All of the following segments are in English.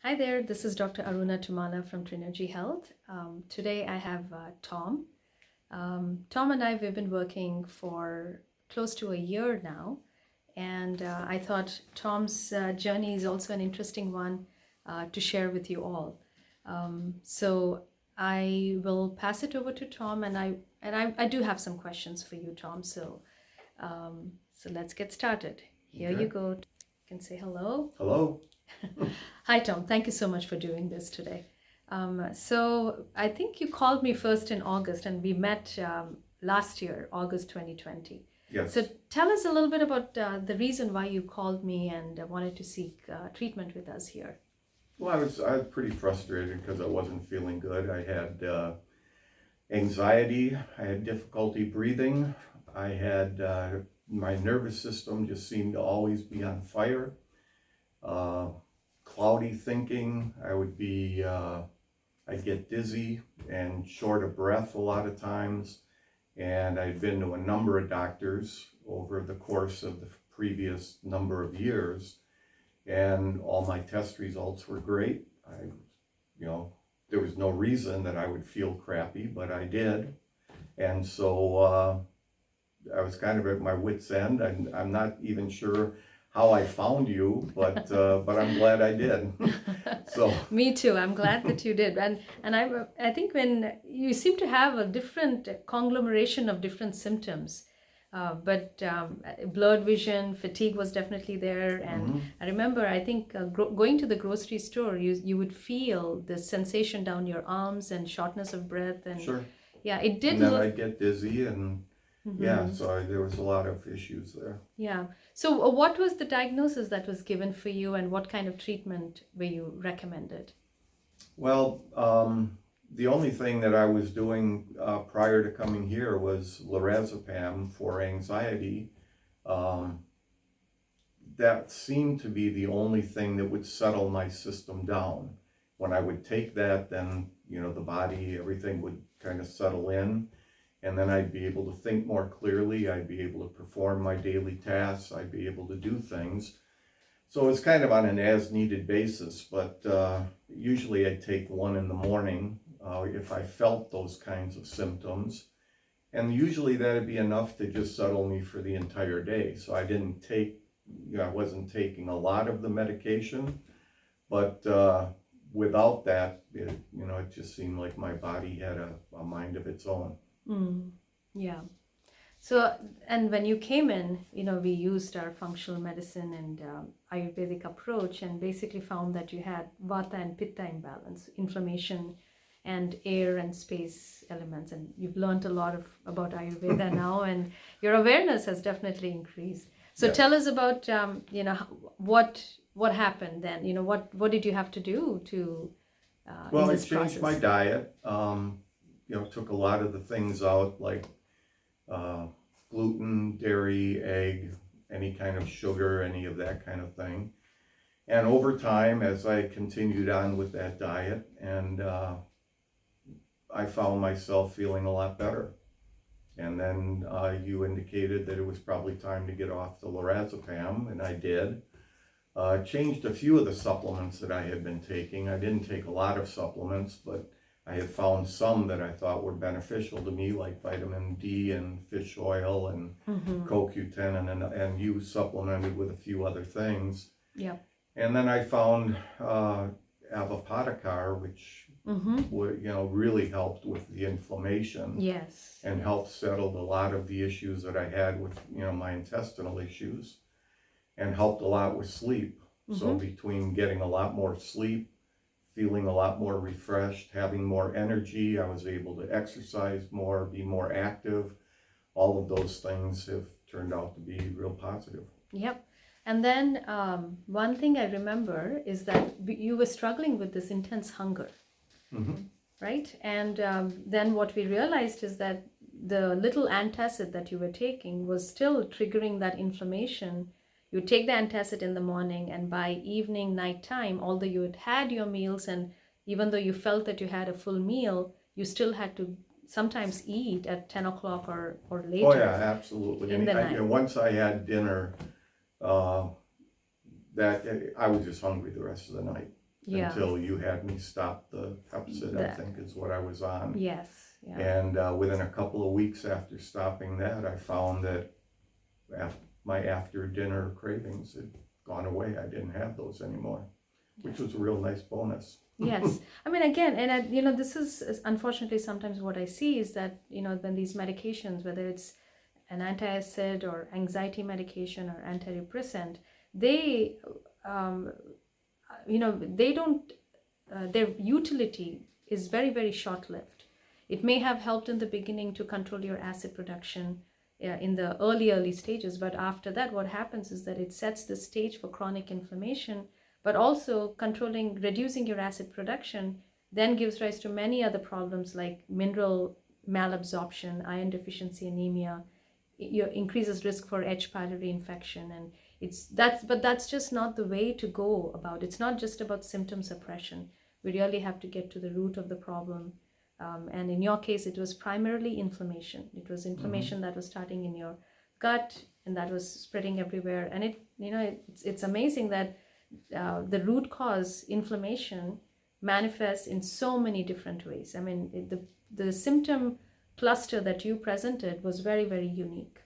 Hi there, this is Dr. Aruna Tumala from Trinergy Health. Today I have Tom. Tom and I, we've been working for close to a year now, and I thought Tom's journey is also an interesting one to share with you all. So I will pass it over to Tom, and I do have some questions for you, Tom. So let's get started. Here you go. You can say hello. Hello. Hi, Tom. Thank you so much for doing this today. So I think you called me first in August, and we met last year, August 2020. Yes. So tell us a little bit about the reason why you called me and wanted to seek treatment with us here. Well, I was pretty frustrated because I wasn't feeling good. I had anxiety. I had difficulty breathing. I had my nervous system just seemed to always be on fire. Cloudy thinking. I'd get dizzy and short of breath a lot of times. And I'd been to a number of doctors over the course of the previous number of years, and all my test results were great. There was no reason that I would feel crappy, but I did. And so I was kind of at my wit's end. I'm not even sure how I found you, but I'm glad I did. So Me too. I'm glad that you did, and I think when you seem to have a different conglomeration of different symptoms, but blurred vision, fatigue was definitely there, and I remember I think going to the grocery store, you would feel the sensation down your arms and shortness of breath, and sure. yeah, it did And then look. I'd get dizzy and yeah, so there was a lot of issues there. Yeah. So what was the diagnosis that was given for you, and what kind of treatment were you recommended? Well, the only thing that I was doing prior to coming here was Lorazepam for anxiety. That seemed to be the only thing that would settle my system down. When I would take that, then, the body, everything would kind of settle in. And then I'd be able to think more clearly. I'd be able to perform my daily tasks. I'd be able to do things. So it's kind of on an as-needed basis, but usually I'd take one in the morning if I felt those kinds of symptoms. And usually that'd be enough to just settle me for the entire day. So I wasn't taking a lot of the medication, but without that, it just seemed like my body had a mind of its own. Yeah. So, and when you came in, we used our functional medicine and Ayurvedic approach, and basically found that you had Vata and Pitta imbalance, inflammation, and air and space elements. And you've learned a lot about Ayurveda now, and your awareness has definitely increased. So Yes. tell us about, what happened then? What did you have to do to Well, in I this changed my process? diet. Took a lot of the things out, like gluten, dairy, egg, any kind of sugar, any of that kind of thing. And over time, as I continued on with that diet, and I found myself feeling a lot better. And then you indicated that it was probably time to get off the Lorazepam, and I did. Changed a few of the supplements that I had been taking. I didn't take a lot of supplements, but I had found some that I thought were beneficial to me, like vitamin D and fish oil and CoQ10, and you supplemented with a few other things. Yeah. And then I found Avapodakar, which really helped with the inflammation. Yes. And helped settle a lot of the issues that I had with my intestinal issues, and helped a lot with sleep. So between getting a lot more sleep, feeling a lot more refreshed, having more energy, I was able to exercise more, be more active. All of those things have turned out to be real positive. Yep. And then one thing I remember is that you were struggling with this intense hunger, right? And then what we realized is that the little antacid that you were taking was still triggering that inflammation. You take the antacid in the morning, and by evening, nighttime, although you had had your meals, and even though you felt that you had a full meal, you still had to sometimes eat at 10 o'clock or later. Oh yeah, absolutely. In the night. And once I had dinner, that I was just hungry the rest of the night. Yeah. until you had me stop the Pepsid, I think is what I was on. Yes. Yeah. And within a couple of weeks after stopping that, I found that my after dinner cravings had gone away. I didn't have those anymore, which was a real nice bonus. Yes. I mean, again, and this is unfortunately sometimes what I see is that, when these medications, whether it's an antacid or anxiety medication or antidepressant, they, they don't, their utility is very, very short-lived. It may have helped in the beginning to control your acid production in the early stages, but after that, what happens is that it sets the stage for chronic inflammation, but also reducing your acid production then gives rise to many other problems like mineral malabsorption, iron deficiency anemia, increases risk for H. pylori infection, and but that's just not the way to go about. It's not just about symptom suppression. We really have to get to the root of the problem. And in your case, it was primarily inflammation. It was inflammation that was starting in your gut and that was spreading everywhere. And it's amazing that the root cause inflammation manifests in so many different ways. I mean, the symptom cluster that you presented was very, very unique,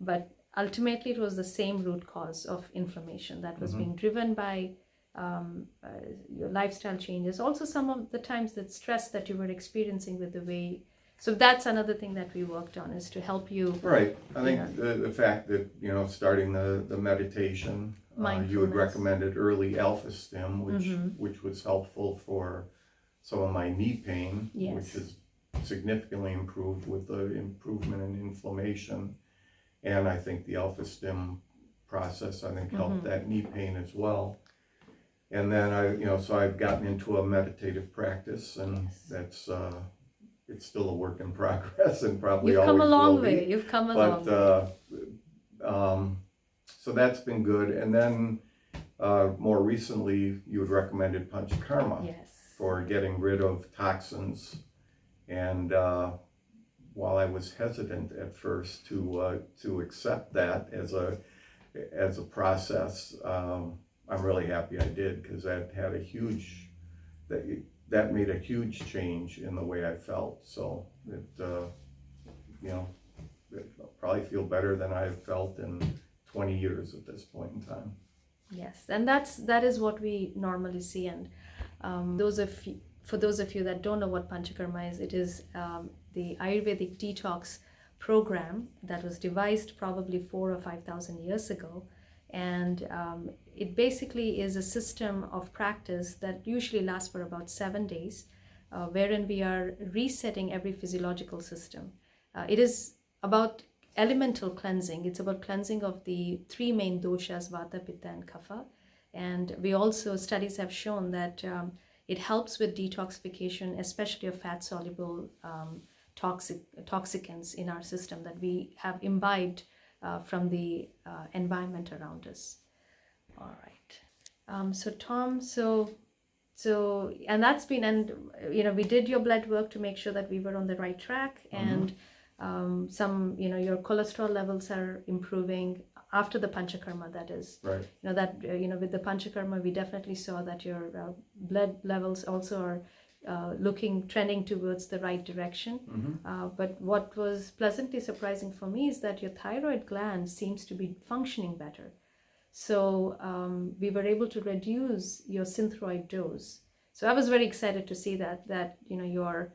but ultimately it was the same root cause of inflammation that was being driven by your lifestyle changes. Also, some of the times that stress that you were experiencing with the way. So that's another thing that we worked on, is to help you. Right. I think the fact that, starting the meditation, you had recommended early alpha stim, which was helpful for some of my knee pain, which has significantly improved with the improvement in inflammation. And I think the alpha stim process, helped that knee pain as well. And then so I've gotten into a meditative practice, and that's it's still a work in progress, and probably You've come a always long will way. be. You've come a long way. So that's been good. And then more recently, you had recommended Panchakarma for getting rid of toxins. And while I was hesitant at first to accept that as a process, I'm really happy I did, because that had that made a huge change in the way I felt. So I'll probably feel better than I've felt in 20 years at this point in time. Yes, and that is what we normally see. And for those of you that don't know what Panchakarma is, it is the Ayurvedic detox program that was devised probably 4,000 or 5,000 years ago. And it basically is a system of practice that usually lasts for about 7 days, wherein we are resetting every physiological system. It is about elemental cleansing. It's about cleansing of the three main doshas, Vata, Pitta, and Kapha. And studies have shown that it helps with detoxification, especially of fat-soluble toxicants in our system that we have imbibed from the environment around us. All right. So Tom, and that's been, and we did your blood work to make sure that we were on the right track, and your cholesterol levels are improving after the Panchakarma, that is. Right. With the Panchakarma, we definitely saw that your blood levels also are trending towards the right direction. But what was pleasantly surprising for me is that your thyroid gland seems to be functioning better. So we were able to reduce your Synthroid dose. So I was very excited to see that your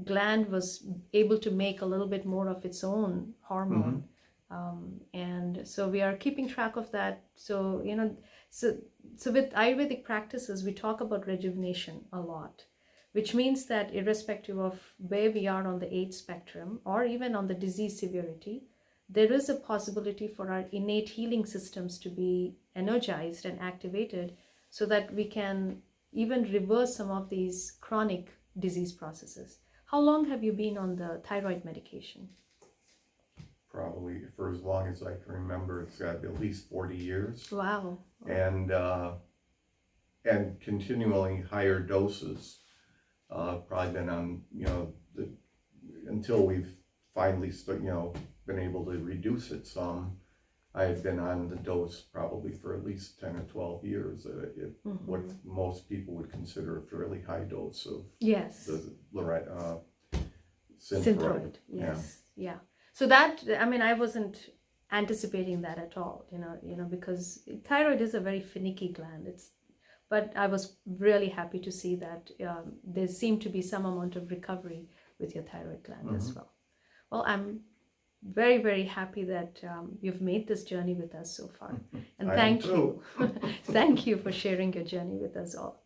gland was able to make a little bit more of its own hormone. And so we are keeping track of that. So with Ayurvedic practices, we talk about rejuvenation a lot, which means that irrespective of where we are on the age spectrum or even on the disease severity, there is a possibility for our innate healing systems to be energized and activated so that we can even reverse some of these chronic disease processes. How long have you been on the thyroid medication? Probably for as long as I can remember. It's got at least 40 years. Wow. And continually higher doses. Probably been on, until we've finally been able to reduce it some. I had been on the dose probably for at least 10 or 12 years. What most people would consider a fairly high dose of Yes. the Synthroid. Synthroid. Yes. Yeah. So that, I mean, I wasn't anticipating that at all, because thyroid is a very finicky gland. But I was really happy to see that there seemed to be some amount of recovery with your thyroid gland as well. Well, I'm very, very happy that you've made this journey with us so far. And thank you. Thank you for sharing your journey with us all.